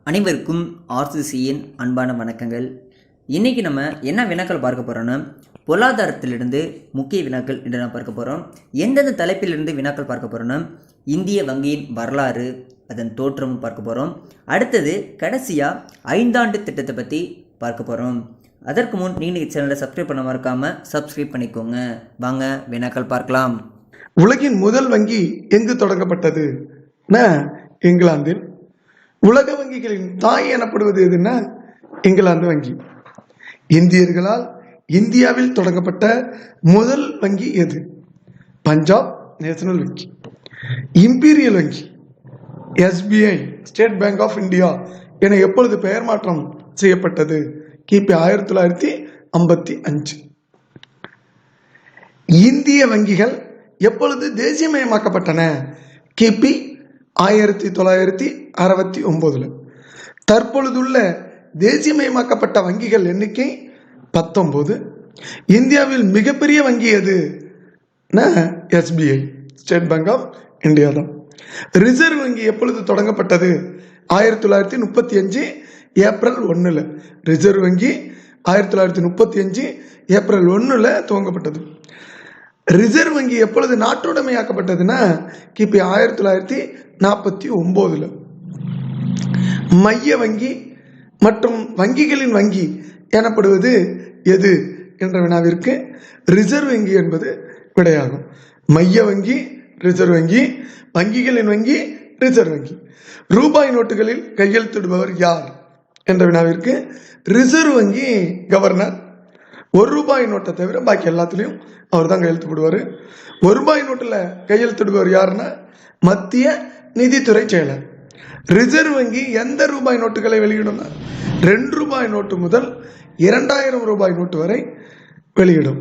அனைவருக்கும் ஆர்சிசியின் அன்பான வணக்கங்கள். இன்றைக்கி நம்ம என்ன வினாக்கள் பார்க்க போகிறோன்னா, பொருளாதாரத்திலிருந்து முக்கிய வினாக்கள் என்று நான் பார்க்க போகிறோம். எந்தெந்த தலைப்பிலிருந்து வினாக்கள் பார்க்க போகிறோன்னா, இந்திய வங்கியின் வரலாறு, அதன் தோற்றமும் பார்க்க போகிறோம். அடுத்தது கடைசியாக 5 ஆண்டு திட்டத்தை பற்றி பார்க்க போகிறோம். அதற்கு முன் நீங்கள் சேனலை சப்ஸ்கிரைப் பண்ண மறக்காமல் சப்ஸ்கிரைப் பண்ணிக்கோங்க. வாங்க வினாக்கள் பார்க்கலாம். உலகின் முதல் வங்கி எங்கு தொடங்கப்பட்டது? இங்கிலாந்தில். உலக வங்கிகளின் தாய் எனப்படுவது எதுன்னா இங்கிலாந்து வங்கி. இந்தியர்களால் இந்தியாவில் தொடங்கப்பட்ட முதல் வங்கி எது? பஞ்சாப் நேஷனல் வங்கி. இம்பீரியல் வங்கி SBI state bank of India என எப்பொழுது பெயர் மாற்றம் செய்யப்பட்டது? கிபி 1955. இந்திய வங்கிகள் எப்பொழுது தேசியமயமாக்கப்பட்டன? கிபி 1969. தற்பொழுதுள்ள தேசியமயமாக்கப்பட்ட வங்கிகள் எண்ணிக்கை 19. இந்தியாவில் மிகப்பெரிய வங்கி எது? SBI state bank of India தான். ரிசர்வ் வங்கி எப்பொழுது தொடங்கப்பட்டது? 1935 ஏப்ரல் 1. ரிசர்வ் வங்கி 1935 ஏப்ரல் 1 துவங்கப்பட்டது. ரிசர்வ் வங்கி எப்பொழுது நாட்டுடைமையாக்கப்பட்டதுன்னா கிபி 1949. மைய வங்கி மற்றும் வங்கிகளின் வங்கி எனப்படுவது எது என்ற வினாவிற்கு ரிசர்வ் வங்கி என்பது விடையாகும். மைய வங்கி ரிசர்வ் வங்கி, வங்கிகளின் வங்கி ரிசர்வ் வங்கி. ரூபாய் நோட்டுகளில் கையெழுத்திடுபவர் யார் என்ற வினாவிற்கு ரிசர்வ் வங்கி கவர்னர். ₹1 நோட்டை தவிர பாக்கி எல்லாத்துலேயும் அவர் தான் கையெழுத்து போடுவார். ₹1 நோட்டில் கையெழுத்திடுபவர் யாருன்னா மத்திய நிதித்துறை செயலர். ரிசர்வ் வங்கி எந்த ரூபாய் நோட்டுகளை வெளியிடும்னா ₹2 நோட்டு முதல் ₹2000 நோட்டு வரை வெளியிடும்.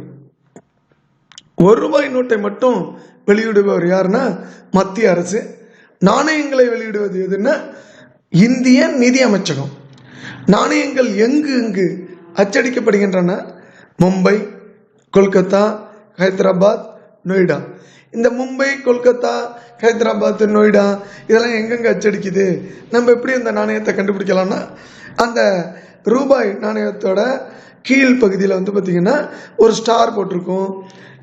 ₹1 நோட்டை மட்டும் வெளியிடுபவர் யாருன்னா மத்திய அரசு. நாணயங்களை வெளியிடுவது எதுன்னா இந்திய நிதி அமைச்சகம். நாணயங்கள் எங்கு அச்சடிக்கப்படுகின்றன? மும்பை, கொல்கத்தா, ஹைதராபாத், நொய்டா. இந்த மும்பை, கொல்கத்தா, ஹைதராபாத், நொய்டா இதெல்லாம் எங்கெங்க அச்சடிக்குது? நம்ம எப்படி இந்த நாணயத்தை கண்டுபிடிக்கலாம்னா, அந்த ரூபாய் நாணயத்தோட கீழ் பகுதியில் பார்த்தீங்கன்னா ஒரு ஸ்டார் போட்டிருக்கும்,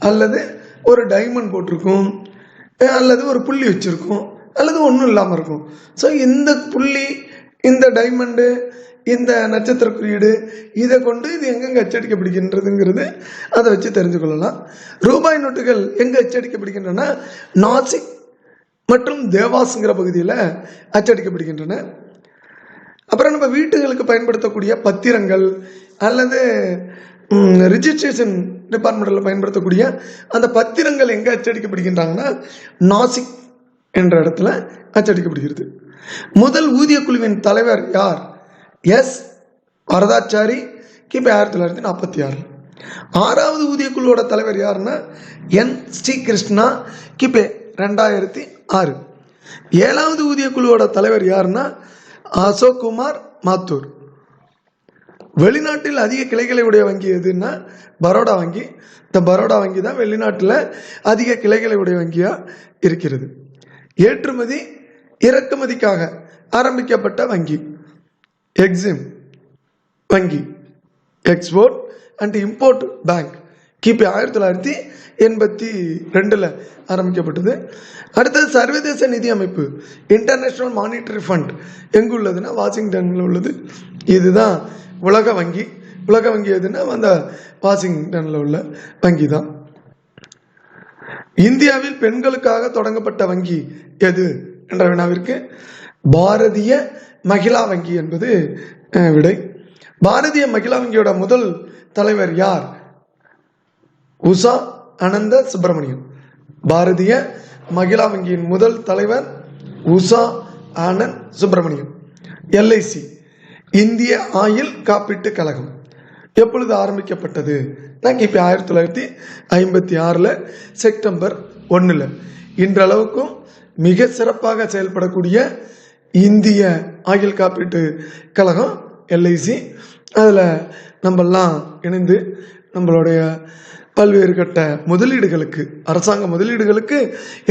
அல்லது ஒரு டைமண்ட் போட்டிருக்கும், அல்லது ஒரு புள்ளி வச்சிருக்கும், அல்லது ஒன்றும் இல்லாமல் இருக்கும். ஸோ இந்த புள்ளி, இந்த டைமண்டு, இந்த நட்சத்திர குறியீடு இதை கொண்டு இது எங்கெங்க அச்சடிக்கப்படுகின்றதுங்கிறது அதை வச்சு தெரிஞ்சு கொள்ளலாம். ரூபாய் நோட்டுகள் எங்க அச்சடிக்கப்படுகின்றன? நாசிக் மற்றும் தேவாஸ்ங்கிற பகுதியில் அச்சடிக்கப்படுகின்றன. அப்புறம் நம்ம வீட்டுகளுக்கு பயன்படுத்தக்கூடிய பத்திரங்கள் அல்லது ரிஜிஸ்ட்ரேஷன் டிபார்ட்மெண்ட்டில் பயன்படுத்தக்கூடிய அந்த பத்திரங்கள் எங்கே அச்சடிக்கப்படுகின்றாங்கன்னா நாசிக் என்ற இடத்துல அச்சடிக்கப்படுகிறது. முதல் ஊதிய குழுவின் தலைவர் யார்? எஸ் வரதாச்சாரி, கிபி 1946. 6வது ஊதிய குழுவோட தலைவர் யாருன்னா என் ஸ்ரீகிருஷ்ணா, கிபி 2006. 7வது ஊதிய குழுவோட தலைவர் யாருன்னா அசோக் குமார் மாத்தூர். வெளிநாட்டில் அதிக கிளைகளை உடைய வங்கி எதுன்னா பரோடா வங்கி. இந்த பரோடா வங்கி தான் வெளிநாட்டில் அதிக கிளைகளை உடைய வங்கியா இருக்கிறது. ஏற்றுமதி இறக்குமதிக்காக ஆரம்பிக்கப்பட்ட வங்கி எக்ஸிம் வங்கி, எக்ஸ்போர்ட் அண்ட் இம்போர்ட் பேங்க். கிபி 1982 ஆரம்பிக்கப்பட்டது. அடுத்தது சர்வதேச நிதி அமைப்பு இன்டர்நேஷனல் மானிட்டரி ஃபண்ட் எங்கு உள்ளதுன்னா வாஷிங்டனில் உள்ளது. இதுதான் உலக வங்கி. உலக வங்கி எதுன்னா அந்த வாஷிங்டனில் உள்ள வங்கி தான். இந்தியாவில் பெண்களுக்காக தொடங்கப்பட்ட வங்கி எது என்ற வினாவிற்கு பாரதிய மகிழா வங்கி என்பது விடை. பாரதிய மகிழா வங்கியோட முதல் தலைவர் யார்? உஷா அனந்த சுப்பிரமணியம். பாரதிய மகிழா வங்கியின் முதல் தலைவர் உஷா ஆனந்த் சுப்பிரமணியம். LIC இந்திய ஆயில் காப்பீட்டு கழகம் எப்பொழுது ஆரம்பிக்கப்பட்டது? கிபி 1956 செப்டம்பர் 1. இன்றளவுக்கும் மிக சிறப்பாக செயல்படக்கூடிய இந்திய ஆயுள் காப்பீட்டு கழகம் LIC. அதில் நம்மெல்லாம் இணைந்து நம்மளுடைய பல்வேறு கட்ட முதலீடுகளுக்கு, அரசாங்க முதலீடுகளுக்கு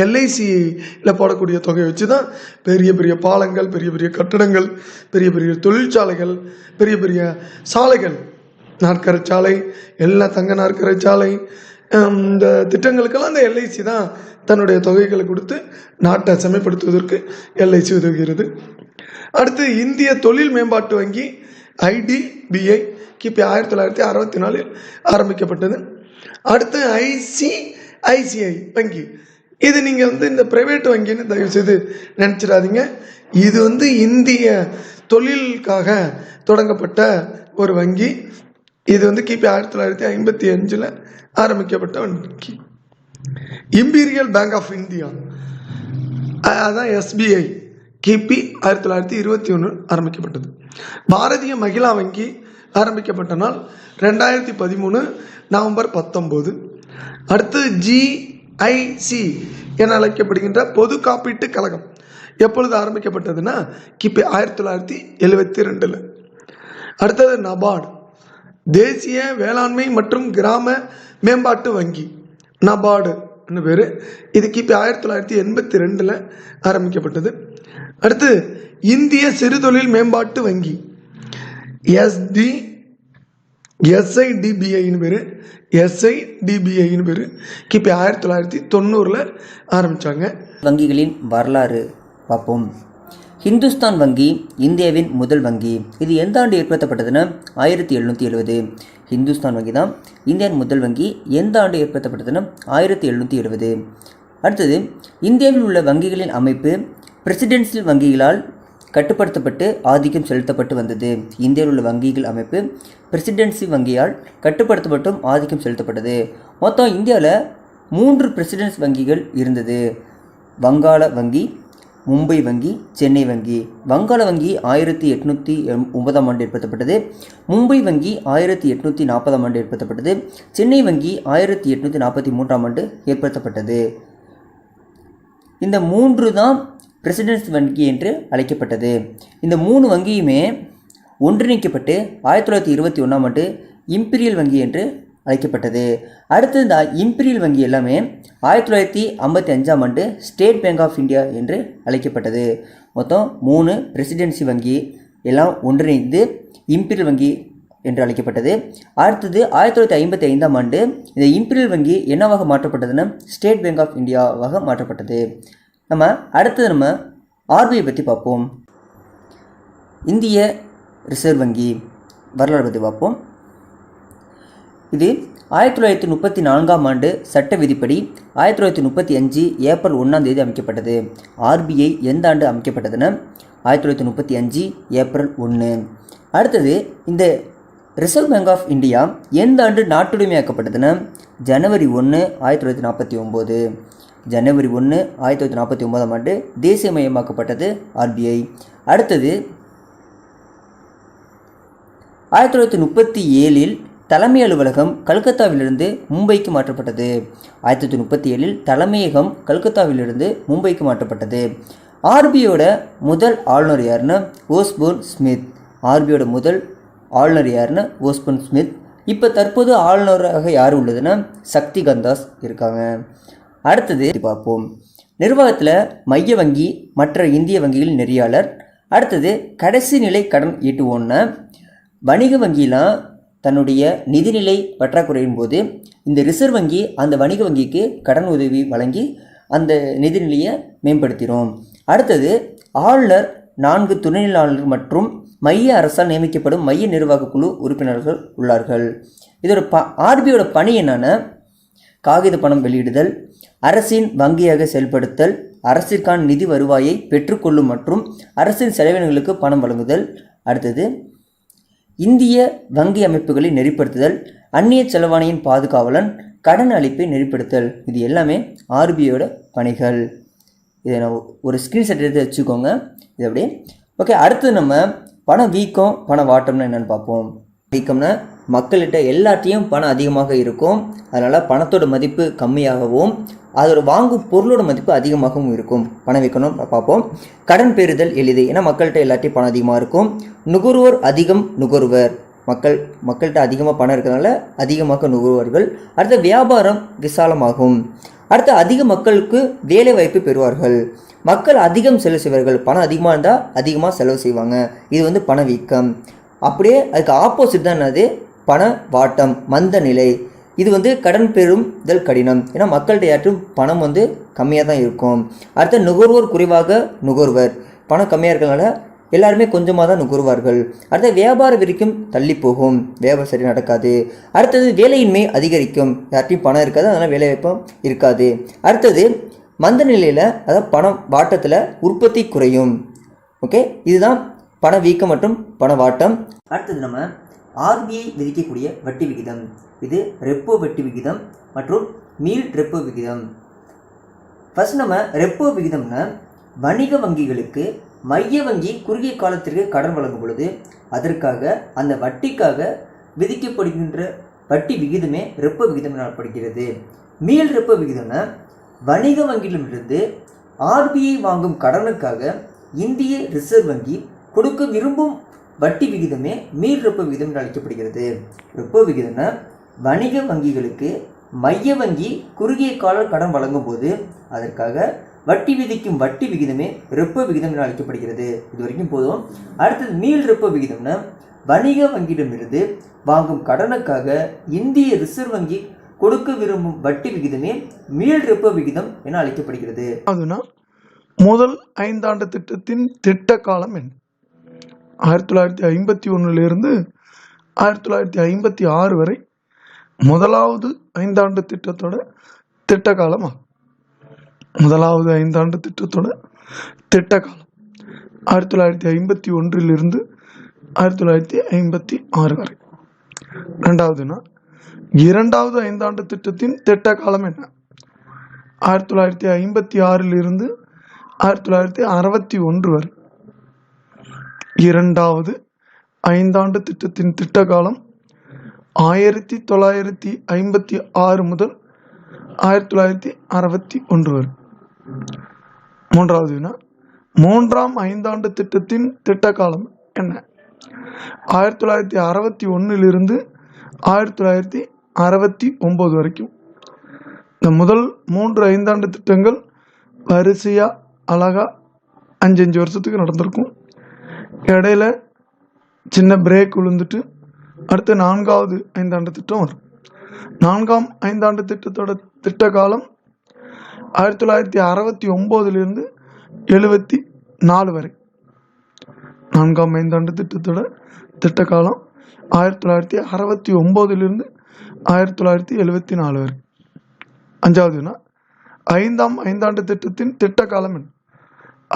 எல்ஐசியில் போடக்கூடிய தொகையை வச்சு தான் பெரிய பெரிய பாலங்கள், பெரிய பெரிய கட்டடங்கள், பெரிய பெரிய தொழிற்சாலைகள், பெரிய பெரிய சாலைகள், நாற்கரை சாலை, எல்லா தங்க நாற்கரை சாலை, இந்த திட்டங்களுக்கெல்லாம் அந்த எல்ஐசி தான் தன்னுடைய தொகைகளை கொடுத்து நாட்டை செம்மைப்படுத்துவதற்கு எல்ஐசி உதவுகிறது. அடுத்து இந்திய தொழில் மேம்பாட்டு வங்கி IDBI கிபி 1964 ஆரம்பிக்கப்பட்டது. அடுத்து ICICI வங்கி, இது நீங்கள் இந்த பிரைவேட் வங்கின்னு தயவு செய்து நினச்சிடாதீங்க. இது இந்திய தொழிலுக்காக தொடங்கப்பட்ட ஒரு வங்கி. இது கிபி 1955 ஆரம்பிக்கப்பட்ட வங்கி. இம்பீரியல் பேங்க் ஆஃப் இந்தியா, அதான் SBI, கிபி 1921 ஆரம்பிக்கப்பட்டது. பாரதிய மகிழா வங்கி ஆரம்பிக்கப்பட்ட நாள் 2013 நவம்பர் 19. அடுத்து GIC என அழைக்கப்படுகின்ற பொது காப்பீட்டு கழகம் எப்பொழுது ஆரம்பிக்கப்பட்டதுன்னா கிபி 1972. அடுத்தது நபார்டு, தேசிய வேளாண்மை மற்றும் கிராம மேம்பாட்டு வங்கி, நபார்டு பேர். இது கிபி 1982 ஆரம்பிக்கப்பட்டது. அடுத்து இந்திய சிறுதொழில் மேம்பாட்டு வங்கி SIDBI பேர். SIDBI பேர். கிபி 1990 ஆரம்பித்தாங்க. வங்கிகளின் வரலாறு பார்ப்போம். ஹிந்துஸ்தான் வங்கி இந்தியாவின் முதல் வங்கி. இது எந்த ஆண்டு ஏற்படுத்தப்பட்டதுன்னா 1770. ஹிந்துஸ்தான் வங்கி தான் இந்தியாவின் முதல் வங்கி. எந்த ஆண்டு ஏற்படுத்தப்பட்டதுன்னா 1770. அடுத்தது இந்தியாவில் உள்ள வங்கிகளின் அமைப்பு பிரசிடென்சியல் வங்கிகளால் கட்டுப்படுத்தப்பட்டு ஆதிக்கம் செலுத்தப்பட்டு வந்தது. இந்தியாவில் உள்ள வங்கிகள் அமைப்பு பிரசிடென்சி வங்கியால் கட்டுப்படுத்தப்பட்டும் ஆதிக்கம் செலுத்தப்பட்டது. மொத்தம் இந்தியாவில் 3 பிரசிடென்சி வங்கிகள் இருந்தது. வங்காள வங்கி, மும்பை வங்கி, சென்னை வங்கி. வங்காள வங்கி 1809 ஆண்டு ஏற்படுத்தப்பட்டது. மும்பை வங்கி 1840 ஆண்டு ஏற்படுத்தப்பட்டது. சென்னை வங்கி 1843 ஆண்டு ஏற்படுத்தப்பட்டது. இந்த 3 தான் பிரசிடென்சி வங்கி என்று அழைக்கப்பட்டது. இந்த 3 வங்கியுமே ஒன்றிணைக்கப்பட்டு 1921 ஆண்டு இம்பீரியல் வங்கி என்று அழைக்கப்பட்டது. அடுத்து இந்த இம்பீரியல் வங்கி எல்லாமே 1955 ஆண்டு ஸ்டேட் பேங்க் ஆஃப் இந்தியா என்று அழைக்கப்பட்டது. மொத்தம் 3 பிரசிடென்சி வங்கி எல்லாம் ஒன்றிணைந்து இம்பீரியல் வங்கி என்று அழைக்கப்பட்டது. அடுத்தது 1955 ஆண்டு இந்த இம்பீரியல் வங்கி என்னவாக மாற்றப்பட்டதுன்னா ஸ்டேட் பேங்க் ஆஃப் இந்தியாவாக மாற்றப்பட்டது. அடுத்தது RBI பற்றி பார்ப்போம். இந்திய ரிசர்வ் வங்கி வரலாறு பற்றி பார்ப்போம். இது 1934 ஆண்டு சட்ட விதிப்படி 1935 ஏப்ரல் 1 அமைக்கப்பட்டது. RBI எந்த ஆண்டு அமைக்கப்பட்டதுன்னா 1935 ஏப்ரல் 1. அடுத்தது இந்த ரிசர்வ் பேங்க் ஆஃப் இந்தியா எந்த ஆண்டு நாட்டுடைமையாக்கப்பட்டதுன்னா ஜனவரி 1 1949. ஜனவரி 1 1949 ஆண்டு தேசியமயமாக்கப்பட்டது RBI. அடுத்தது 1937 தலைமை அலுவலகம் கல்கத்தாவிலிருந்து மும்பைக்கு மாற்றப்பட்டது. 1937 தலைமையகம் கல்கத்தாவிலிருந்து மும்பைக்கு மாற்றப்பட்டது. RBIயோட முதல் ஆளுநர் யாருன்னா ஓஸ்போர்ன் ஸ்மித். RBIயோட முதல் ஆளுநர் யாருன்னா ஓஸ்போர்ன் ஸ்மித். இப்போ தற்போது ஆளுநராக யார் உள்ளதுன்னா சக்திகாந்த் தாஸ் இருக்காங்க. அடுத்தது பார்ப்போம். நிர்வாகத்தில் மைய வங்கி மற்ற இந்திய வங்கிகளின் நெறியாளர். அடுத்தது கடைசி நிலை கடன் ஈட்டுவோன்னா வணிக வங்கிலாம் தன்னுடைய நிதிநிலை பற்றாக்குறையின் போது இந்த ரிசர்வ் வங்கி அந்த வணிக வங்கிக்கு கடன் உதவி வழங்கி அந்த நிதிநிலையை மேம்படுத்திடும். அடுத்தது ஆளுநர், 4 துணைநிலை ஆளுநர் மற்றும் மைய அரசால் நியமிக்கப்படும் மைய நிர்வாக குழு உறுப்பினர்கள் உள்ளார்கள். இதோட RBIயோட பணி என்னன்னா காகித பணம் வெளியிடுதல், அரசின் வங்கியாக செயல்படுத்தல், அரசிற்கான நிதி வருவாயை பெற்றுக்கொள்ளும் மற்றும் அரசின் செலவினங்களுக்கு பணம் வழங்குதல். அடுத்தது இந்திய வங்கி அமைப்புகளை நெறிப்படுத்துதல், அந்நிய செலவாணியின் பாதுகாவலன், கடன் அளிப்பை நெறிப்படுத்தல். இது எல்லாமே RBIயோட பணிகள். இதை நான் ஒரு ஸ்க்ரீன்ஷாட் எடுத்து வச்சுக்கோங்க. இது அப்படியே ஓகே. அடுத்து பண வீக்கம் பண வாட்டம்னா என்னென்னு பார்ப்போம். வீக்கம்னா மக்கள்கிட்ட எல்லாத்தையும் பணம் அதிகமாக இருக்கும், அதனால் பணத்தோட மதிப்பு கம்மியாகவும் அதோட வாங்கும் பொருளோட மதிப்பு அதிகமாகவும் இருக்கும். பணம் வைக்கணும் பார்ப்போம். கடன் பெறுதல் எளிது, ஏன்னா மக்கள்கிட்ட எல்லாத்தையும் பணம் அதிகமாக இருக்கும். நுகர்வோர் அதிகம் நுகர்வர், மக்கள்கிட்ட அதிகமாக பணம் இருக்கிறதுனால அதிகமாக நுகர்வார்கள். அடுத்து வியாபாரம் விசாலமாகும். அடுத்து அதிக மக்களுக்கு வேலை வாய்ப்பு பெறுவார்கள். மக்கள் அதிகம் செலவு செய்வார்கள். பணம் அதிகமாக இருந்தால் அதிகமாக செலவு செய்வாங்க. இது பணவீக்கம். அப்படியே அதுக்கு ஆப்போசிட் தான் என்னது, பண வாட்டம், மந்த நிலை. இது கடன் பெறுதல் கடினம். ஏன்னா மக்கள்கிட்ட யாற்றும் பணம் கம்மியாக தான் இருக்கும். அடுத்த நுகர்வோர் குறைவாக நுகர்வர். பணம் கம்மியாக இருக்கிறதுனால எல்லாருமே கொஞ்சமாக தான் நுகர்வார்கள். அடுத்த வியாபாரம் வரைக்கும் தள்ளி போகும், வியாபாரம் சரி நடக்காது. அடுத்தது வேலையின்மை அதிகரிக்கும். யார்ட்டையும் பணம் இருக்காது, அதனால் வேலைவாய்ப்பும் இருக்காது. அடுத்தது மந்த நிலையில், அதாவது பணம் வாட்டத்தில் உற்பத்தி குறையும். ஓகே, இதுதான் பணவீக்கம் மற்றும் பணவாட்டம். அடுத்தது நம்ம ஆர்பிஐ விதிக்கக்கூடிய வட்டி விகிதம். இது ரெப்போ வட்டி விகிதம் மற்றும் மீள் ரெப்போ விகிதம். ஃபர்ஸ்ட் நம்ம ரெப்போ விகிதம்னா வணிக வங்கிகளுக்கு மைய வங்கி குறுகிய காலத்திற்கு கடன் வழங்கும் பொழுது அதற்காக அந்த வட்டிக்காக விதிக்கப்படுகின்ற வட்டி விகிதமே ரெப்போ விகிதம் எனப்படுகிறது. மீள் ரெப்போ விகிதம்னா வணிக வங்கியிலிருந்து ஆர்பிஐ வாங்கும் கடனுக்காக இந்திய ரிசர்வ் வங்கி கொடுக்க விரும்பும் வட்டி விகிதமே மீள் ரெப்போ விகிதம் என்று அழைக்கப்படுகிறது. ரெப்போ விகிதம்னா வணிக வங்கிகளுக்கு மைய வங்கி குறுகிய கால கடன் வழங்கும் போது அதற்காக வட்டி விதிக்கும் வட்டி விகிதமே ரெப்போ விகிதம் என அழைக்கப்படுகிறது. இது வரைக்கும் போதும். அடுத்தது மீள் ரெப்போ விகிதம்னா வணிக வங்கியிடமிருந்து வாங்கும் கடனுக்காக இந்திய ரிசர்வ் வங்கி கொடுக்க விரும்பும் வட்டி விகிதமே மீள் ரெப்போ விகிதம் என அழைக்கப்படுகிறது. அதுனா முதல் 5 ஆண்டு திட்டத்தின் திட்ட காலம் என்ன? 1951 1956 வரை முதலாவது 5 ஆண்டு திட்டத்தோட திட்ட காலமா? முதலாவது 5 ஆண்டு திட்டத்தோட திட்ட காலம் 1951 1956 வரை. ரெண்டாவதுனா இரண்டாவது 5 ஆண்டு திட்டத்தின் திட்ட காலம் என்ன? 1956 1961 வரை. இரண்டாவது 5 ஆண்டு திட்டத்தின் திட்ட காலம் 1956 முதல் 1961 வரை. மூன்றாவது வினா, மூன்றாம் 5 ஆண்டு திட்டத்தின் திட்ட காலம் என்ன? 1961 1969 வரைக்கும். இந்த முதல் 3 5 ஆண்டு திட்டங்கள் வரிசையா அழகா 5 வருஷத்துக்கு நடந்திருக்கும். இடையில சின்ன பிரேக் விழுந்துட்டு அடுத்து 4வது 5 ஆண்டு திட்டம் வரும். 4ஆம் 5 ஆண்டு திட்டத்தோட திட்ட காலம் 1969 74 வரை. 4ஆம் 5 ஆண்டு திட்டத்தோட திட்ட காலம் 1969 1974 வரை. அஞ்சாவதுனா 5ஆம் 5 ஆண்டு திட்டத்தின் திட்ட காலம் என்ன?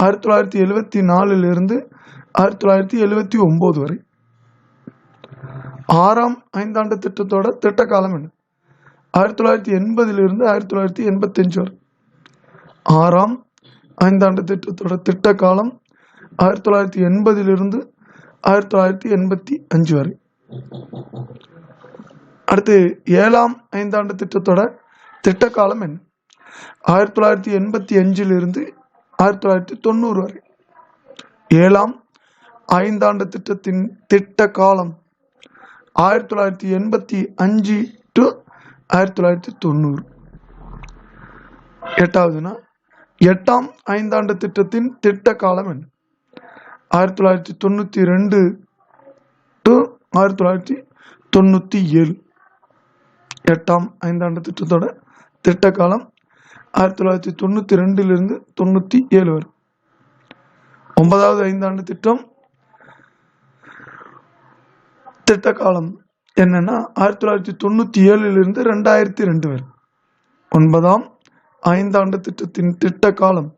1974 1979 வரை. 6ஆம் 5 ஆண்டு திட்டத்தோட திட்ட காலம் என்ன? 1980 1985 வரை. 6ஆம் 5 ஆண்டு திட்டத்தோட திட்ட காலம் 1980 1985 வரை. அடுத்து 7ஆம் 5 ஆண்டு திட்டத்தோட திட்ட காலம் என்ன? 1985 1990 வரை. 7ஆம் 5 ஆண்டு திட்டத்தின் திட்ட காலம் 1985 to 1990. எட்டாவதுனா 8ஆம் 5 ஆண்டு திட்டத்தின் திட்ட காலம் என்ன? 1992 to 1997. 8ஆம் 5 ஆண்டு திட்டத்தோட திட்ட காலம் 1992 97 வரை. 9வது 5 ஆண்டு திட்டம் திட்ட காலம் என்னன்னா 1997 2002 வரை. 9ஆம் 5 ஆண்டு திட்டத்தின் திட்ட காலம்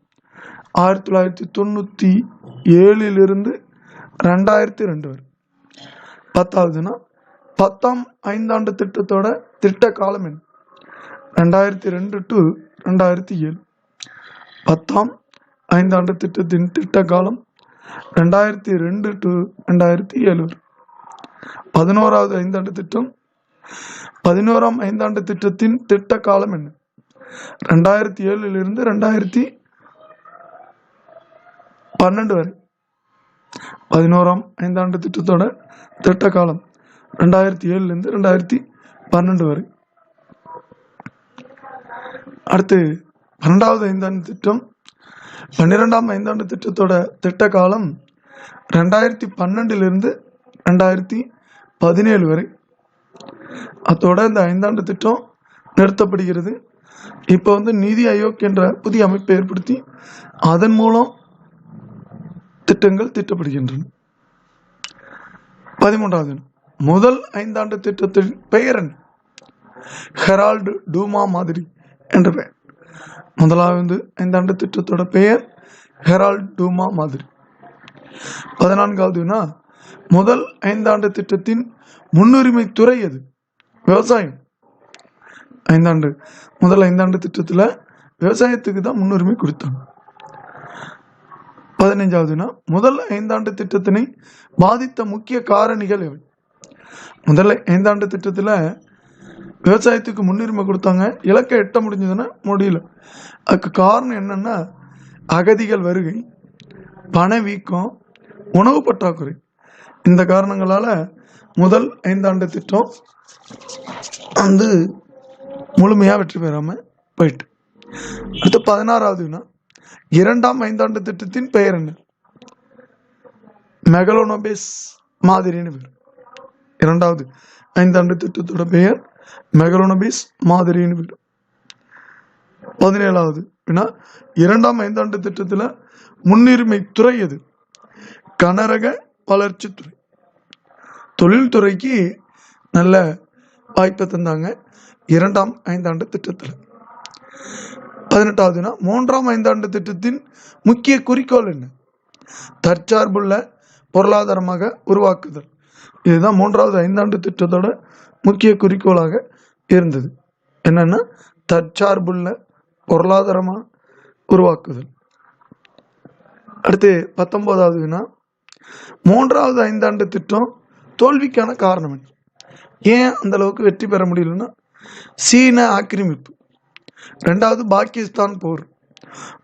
1997 2002 வரை. 10ஆவதுனா 10ஆம் 5 ஆண்டு திட்டத்தோட திட்ட காலம் என்ன? 2002 to 2007. 10ஆம் 5 ஆண்டு திட்டத்தின் திட்ட காலம் 2002 to 2007 வரை. 11வது 5 ஆண்டு திட்டம் 11ஆம் 5 ஆண்டு திட்டத்தின் திட்ட காலம் என்ன? 2007 2012 வரை. 11ஆம் 5 ஆண்டு திட்டத்தோட திட்ட காலம் 2007லேருந்து 2012 வரை. அடுத்து 12வது ஐந்தாண்டு திட்டம். 12ஆம் ஐந்தாண்டு திட்டத்தோட திட்ட காலம் 2012லிருந்து 2017 வரை. அதோட இந்த ஐந்தாண்டு திட்டம் நிறுத்தப்படுகிறது. இப்போ நீதி ஆயோக் என்ற புதிய அமைப்பை ஏற்படுத்தி அதன் மூலம் திட்டங்கள் திட்டப்படுகின்றன. 13வது முதல் ஐந்தாண்டு திட்டத்தின் பெயர் என்ன? ஹெரால்டு டூமா மாதிரி என்ற பெயர். முதலாவது ஐந்தாண்டு திட்டத்தோட பெயர் ஹெரால்டு டூமா மாதிரி. 14வது முதல் ஐந்தாண்டு திட்டத்தின் முன்னுரிமை துறை எது? விவசாயம். முதல் ஐந்தாண்டு திட்டத்தில் விவசாயத்துக்கு தான் முன்னுரிமை கொடுத்தாங்க. 15வது முதல் ஐந்தாண்டு திட்டத்தினை பாதித்த முக்கிய காரணிகள் எவை? முதல் ஐந்தாண்டு திட்டத்தில் விவசாயத்துக்கு முன்னுரிமை கொடுத்தாங்க, இலக்கை எட்ட முடிஞ்சதுன்னா முடியல. அதுக்கு காரணம் என்னன்னா அகதிகள் வருகை, பணவீக்கம், உணவு பற்றாக்குறை. இந்த காரணங்களால் முதல் ஐந்தாண்டு திட்டம் முழுமையாக வெற்றி பெறாமல் போயிட்டு. அடுத்து 16வது இரண்டாம் ஐந்தாண்டு திட்டத்தின் பெயர் என்ன? மெகலோனோபிஸ் மாதிரின்னு பேர். இரண்டாவது ஐந்தாண்டு திட்டத்தோட பெயர் மெகலோனோபிஸ் மாதிரின்னு பேர். 17வது இரண்டாம் ஐந்தாண்டு திட்டத்தில் முன்னுரிமை துறை எது? கனரக வளர்ச்சி துறை. தொழில்துறைக்கு நல்ல வாய்ப்பை தந்தாங்க இரண்டாம் ஐந்தாண்டு திட்டத்தில். 18வது மூன்றாம் ஐந்தாண்டு திட்டத்தின் முக்கிய குறிக்கோள் என்ன? தற்சார்புள்ள பொருளாதாரமாக உருவாக்குதல். இதுதான் மூன்றாவது ஐந்தாண்டு திட்டத்தோட முக்கிய குறிக்கோளாக இருந்தது. என்னன்னா தற்சார்புள்ள பொருளாதாரமாக உருவாக்குதல். அடுத்து 19வது மூன்றாவது ஐந்தாண்டு திட்டம் தோல்விக்கான காரணம் என்ன? ஏன் அந்த அளவுக்கு வெற்றி பெற முடியலன்னா சீன ஆக்கிரமிப்பு, 2வது பாகிஸ்தான் போர்,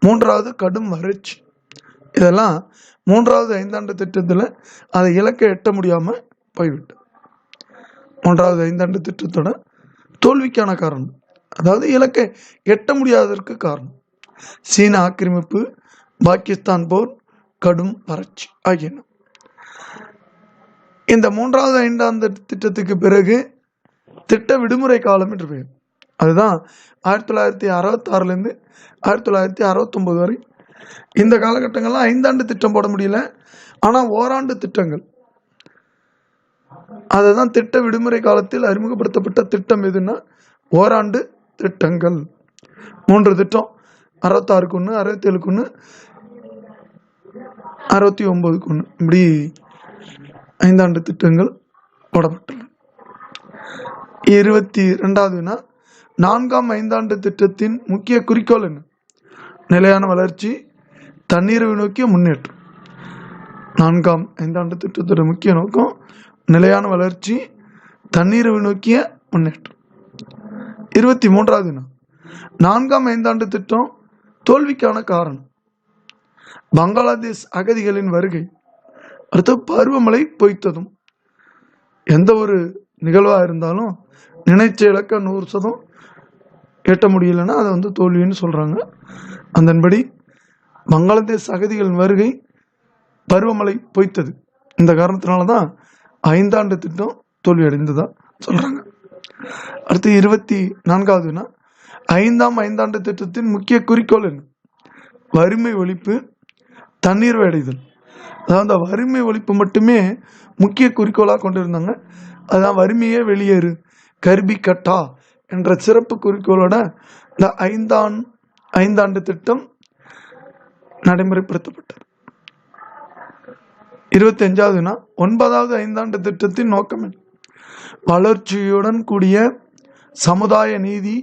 3வது கடும் வறட்சி. இதெல்லாம் மூன்றாவது ஐந்தாண்டு திட்டத்தில் அதை இலக்கை எட்ட முடியாமல் போய்விட்டு. மூன்றாவது ஐந்தாண்டு திட்டத்தோட தோல்விக்கான காரணம், அதாவது இலக்கை எட்ட முடியாததற்கு காரணம் சீன ஆக்கிரமிப்பு, பாகிஸ்தான் போர், கடும் வறட்சி ஆகியன. இந்த மூன்றாவது ஐந்தாண்டு திட்டத்துக்கு பிறகு திட்ட விடுமுறை காலம் என்று பெயர். அதுதான் 1966லேருந்து 1969 வரை. இந்த காலகட்டங்கள்லாம் ஐந்தாண்டு திட்டம் போட முடியல, ஆனால் ஓராண்டு திட்டங்கள். அதுதான் திட்ட விடுமுறை காலத்தில் அறிமுகப்படுத்தப்பட்ட திட்டம் எதுன்னா ஓராண்டு திட்டங்கள். 3 திட்டம், 66க்கு 1, 67க்கு 1, 69க்கு 1, இப்படி ஐந்தாண்டு திட்டங்கள் போடப்பட்டுள்ளன. 22வது நான்காம் ஐந்தாண்டு திட்டத்தின் முக்கிய குறிக்கோள் என்ன? நிலையான வளர்ச்சி, தன்னிறைவு நோக்கிய முன்னேற்றம். நான்காம் ஐந்தாண்டு திட்டத்தோட முக்கிய நோக்கம் நிலையான வளர்ச்சி, தன்னிறைவு நோக்கிய முன்னேற்றம். 23வது நான்காம் ஐந்தாண்டு திட்டம் தோல்விக்கான காரணம் பங்களாதேஷ் அகதிகளின் வருகை, அடுத்து பருவமழை பொய்த்ததும். எந்த ஒரு நிகழ்வாக இருந்தாலும் நினைச்ச இலக்க 100% எட்ட முடியலன்னா அதை தோல்வின்னு சொல்கிறாங்க. அதன்படி பங்களாதேஷ் அகதிகளின் வருகை, பருவமழை பொய்த்தது. இந்த காரணத்தினால தான் ஐந்தாண்டு திட்டம் தோல்வி அடைந்ததா சொல்கிறாங்க. அடுத்து 24வது ஐந்தாம் ஐந்தாண்டு திட்டத்தின் முக்கிய குறிக்கோள் என்ன? வறுமை ஒழிப்பு, தண்ணீர் அடைதல். அதாவது அந்த வறுமை ஒழிப்பு மட்டுமே முக்கிய குறிக்கோளாக கொண்டிருந்தாங்க. அதான் வறுமையே வெளியேறு, கர்பி கட்டா என்ற சிறப்பு குறிக்கோளோட இந்த ஐந்தாண்டு திட்டம் நடைமுறைப்படுத்தப்பட்டது. 25வது 9வது ஐந்தாண்டு திட்டத்தின் நோக்கம் என்ன? வளர்ச்சியுடன் கூடிய சமுதாய நீதி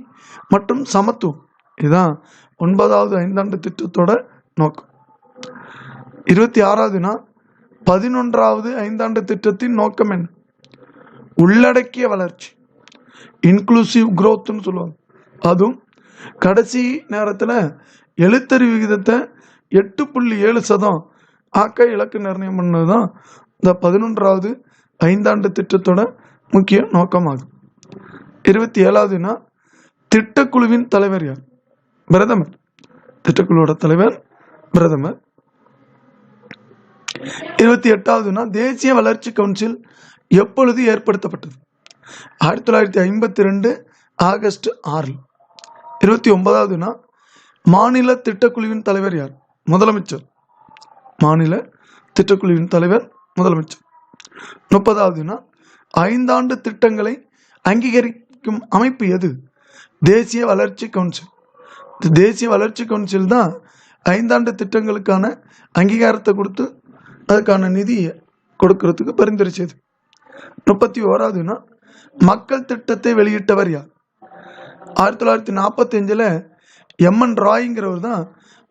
மற்றும் சமத்துவம். இதுதான் 9வது ஐந்தாண்டு திட்டத்தோட நோக்கம். 26வது 11வது ஐந்தாண்டு திட்டத்தின் நோக்கம் என்ன? உள்ளடக்கிய வளர்ச்சி, இன்க்ளூசிவ் growthன்னு சொல்லுவாங்க. அதுவும் கடைசி நேரத்தில் எழுத்தறிவு விகிதத்தை 8.7% ஆக்க இலக்கு நிர்ணயம் பண்ணது தான் இந்த 11வது ஐந்தாண்டு திட்டத்தோட முக்கிய நோக்கமாகும். 27வது வினா, திட்டக்குழுவின் தலைவர் யார்? பிரதமர். திட்டக்குழுவோட தலைவர் பிரதமர். 28வது வினா, தேசிய வளர்ச்சி கவுன்சில் எப்பொழுது ஏற்படுத்தப்பட்டது? 1952 ஆகஸ்ட் 6. 29வது வினா, மாநில திட்டக்குழுவின் தலைவர் யார்? முதலமைச்சர். மாநில திட்டக்குழுவின் தலைவர் முதலமைச்சர். 30வது வினா, 5 ஆண்டு திட்டங்களை அங்கீகரிக்கும் அமைப்பு எது? தேசிய வளர்ச்சி கவுன்சில். தேசிய வளர்ச்சி கவுன்சில் தான் 5 ஆண்டு திட்டங்களுக்கான அங்கீகாரத்தை கொடுத்து அதுக்கான நிதியை கொடுக்கறதுக்கு பரிந்துரை செய்து. 31வது வினா, மக்கள் திட்டத்தை வெளியிட்டவர் யார்? 1945 எம்என் ராய்ங்கிறவர் தான்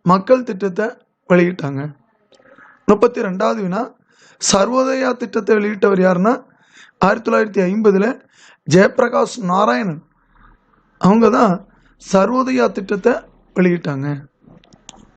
மக்கள் திட்டத்தை வெளியிட்டாங்க. 32வது வினா, சர்வோதயா திட்டத்தை வெளியிட்டவர் யாருன்னா 1950 ஜெயபிரகாஷ் நாராயணன் அவங்க தான் சர்வோதயா திட்டத்தை வெளியிட்டாங்க.